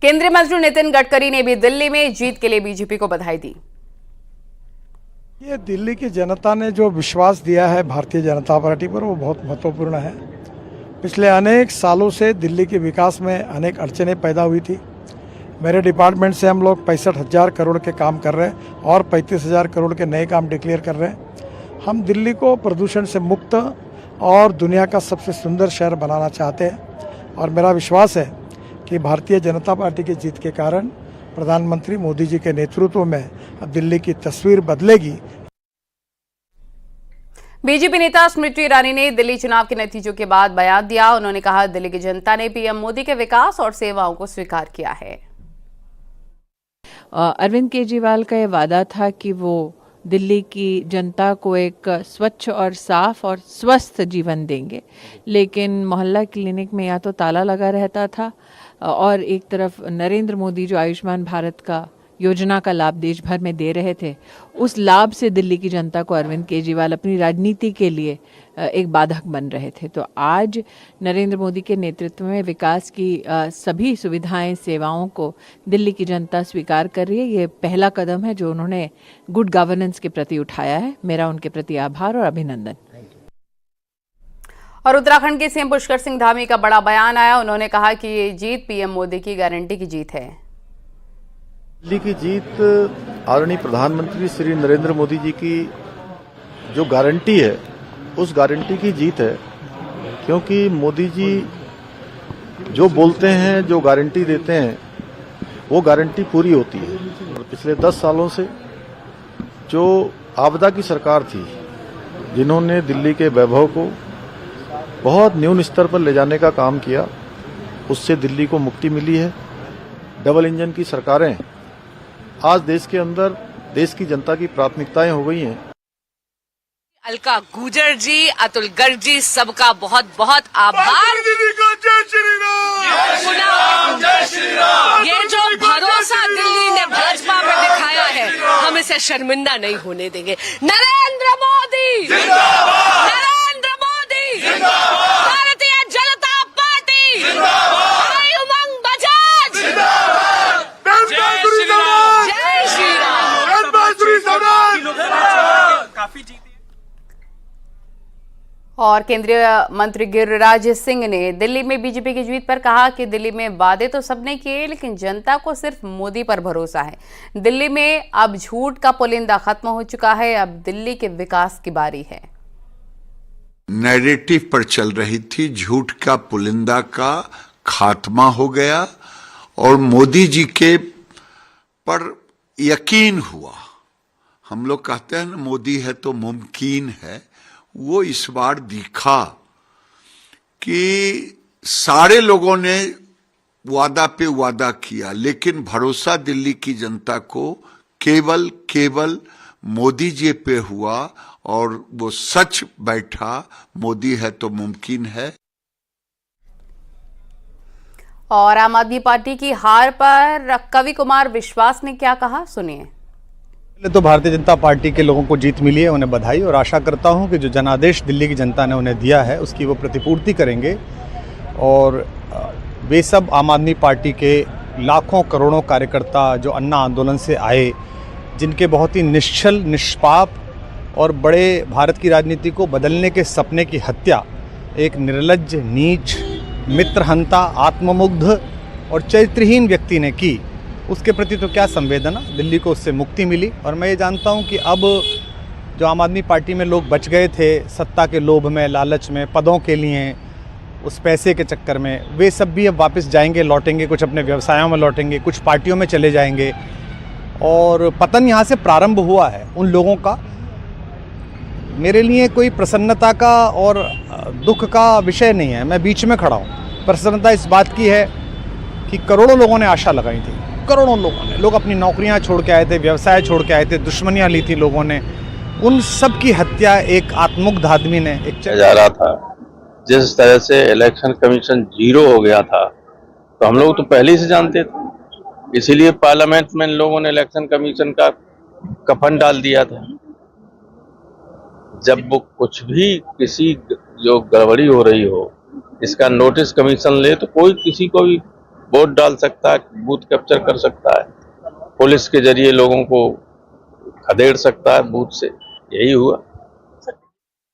केंद्रीय मंत्री नितिन गडकरी ने भी दिल्ली में जीत के लिए बीजेपी को बधाई दी। ये दिल्ली की जनता ने जो विश्वास दिया है भारतीय जनता पार्टी पर वो बहुत महत्वपूर्ण है। पिछले अनेक सालों से दिल्ली के विकास में अनेक अड़चनें पैदा हुई थी। मेरे डिपार्टमेंट से हम लोग 65,000 करोड़ के काम कर रहे हैं और 35,000 करोड़ के नए काम डिक्लेयर कर रहे हैं। हम दिल्ली को प्रदूषण से मुक्त और दुनिया का सबसे सुंदर शहर बनाना चाहते हैं और मेरा विश्वास है कि भारतीय जनता पार्टी की जीत के कारण प्रधानमंत्री मोदी जी के नेतृत्व में अब दिल्ली की तस्वीर बदलेगी। बीजेपी नेता स्मृति ईरानी ने दिल्ली चुनाव के नतीजों के बाद बयान दिया। उन्होंने कहा, दिल्ली की जनता ने पीएम मोदी के विकास और सेवाओं को स्वीकार किया है। अरविंद केजरीवाल का ये वादा था कि वो दिल्ली की जनता को एक स्वच्छ और साफ और स्वस्थ जीवन देंगे, लेकिन मोहल्ला क्लिनिक में या तो ताला लगा रहता था और एक तरफ नरेंद्र मोदी जो आयुष्मान भारत का योजना का लाभ देश भर में दे रहे थे, उस लाभ से दिल्ली की जनता को अरविंद केजरीवाल अपनी राजनीति के लिए एक बाधक बन रहे थे। तो आज नरेंद्र मोदी के नेतृत्व में विकास की सभी सुविधाएं, सेवाओं को दिल्ली की जनता स्वीकार कर रही है। ये पहला कदम है जो उन्होंने गुड गवर्नेंस के प्रति उठाया है। मेरा उनके प्रति आभार और अभिनंदन। और उत्तराखंड के सीएम पुष्कर सिंह धामी का बड़ा बयान आया। उन्होंने कहा कि ये जीत पीएम मोदी की गारंटी की जीत है। दिल्ली की जीत आदरणीय प्रधानमंत्री श्री नरेंद्र मोदी जी की जो गारंटी है, उस गारंटी की जीत है, क्योंकि मोदी जी जो बोलते हैं, जो गारंटी देते हैं, वो गारंटी पूरी होती है। और पिछले 10 सालों से जो आपदा की सरकार थी, जिन्होंने दिल्ली के वैभव को बहुत न्यून स्तर पर ले जाने का काम किया, उससे दिल्ली को मुक्ति मिली है। डबल इंजन की सरकारें आज देश के अंदर देश की जनता की प्राथमिकताएं हो गई हैं। अलका गुजर जी, अतुल गर्ग जी, सबका बहुत बहुत आभार। जय श्री राम, जय श्री राम। ये जो भरोसा दिल्ली ने भाजपा पे दिखाया है, हम इसे शर्मिंदा नहीं होने देंगे। नरेंद्र मोदी जिंदाबाद, नरेंद्र मोदी जिंदाबाद, भारतीय जनता पार्टी जिंदाबाद, उमंग बजाज जिंदाबाद, जय श्री राम, जय श्री राम। काफी जीती। और केंद्रीय मंत्री गिरिराज सिंह ने दिल्ली में बीजेपी की जीत पर कहा कि दिल्ली में वादे तो सबने किए, लेकिन जनता को सिर्फ मोदी पर भरोसा है। दिल्ली में अब झूठ का पुलिंदा खत्म हो चुका है, अब दिल्ली के विकास की बारी है। नैरेटिव पर चल रही थी, झूठ का पुलिंदा का खात्मा हो गया और मोदी जी के पर यकीन हुआ। हम लोग कहते हैं ना, मोदी है तो मुमकिन है। वो इस बार दिखा कि सारे लोगों ने वादा पे वादा किया, लेकिन भरोसा दिल्ली की जनता को केवल मोदी जी पे हुआ और वो सच बैठा, मोदी है तो मुमकिन है। और आम आदमी पार्टी की हार पर कवि कुमार विश्वास ने क्या कहा, सुनिए। पहले तो भारतीय जनता पार्टी के लोगों को जीत मिली है, उन्हें बधाई, और आशा करता हूं कि जो जनादेश दिल्ली की जनता ने उन्हें दिया है उसकी वो प्रतिपूर्ति करेंगे और वे सब आम आदमी पार्टी के लाखों करोड़ों कार्यकर्ता जो अन्ना आंदोलन से आए, जिनके बहुत ही निश्चल, निष्पाप और बड़े भारत की राजनीति को बदलने के सपने की हत्या एक निर्लज्ज, नीच, मित्रहंता, आत्ममुग्ध और चरित्रहीन व्यक्ति ने की, उसके प्रति तो क्या संवेदना। दिल्ली को उससे मुक्ति मिली और मैं ये जानता हूँ कि अब जो आम आदमी पार्टी में लोग बच गए थे सत्ता के लोभ में, लालच में, पदों के लिए, उस पैसे के चक्कर में, वे सब भी अब वापस जाएंगे, लौटेंगे, कुछ अपने व्यवसायों में लौटेंगे, कुछ पार्टियों में चले जाएंगे और पतन यहाँ से प्रारंभ हुआ है उन लोगों का। मेरे लिए कोई प्रसन्नता का और दुख का विषय नहीं है, मैं बीच में खड़ा हूँ। प्रसन्नता इस बात की है कि करोड़ों लोगों ने आशा लगाई थी, करोड़ों लोग अपनी नौकरियां छोड़ के आए थे, व्यवसाय छोड़ के आए थे, दुश्मनियां ली थी लोगों ने, उन सब की हत्या एक आत्मुग्ध आदमी ने जा रहा था। जिस तरह से इलेक्शन कमीशन जीरो हो गया था, तो हम लोग तो पहले ही से जानते थे, इसीलिए पार्लियामेंट में लोगों ने इलेक्शन कमीशन का कफन डाल दिया था। जब वो कुछ भी किसी जो गड़बड़ी हो रही हो, इसका नोटिस कमीशन ले, तो कोई किसी को भी वोट डाल सकता है, बूथ कैप्चर कर सकता है, पुलिस के जरिए लोगों को खदेड़ सकता है बूथ से। यही हुआ।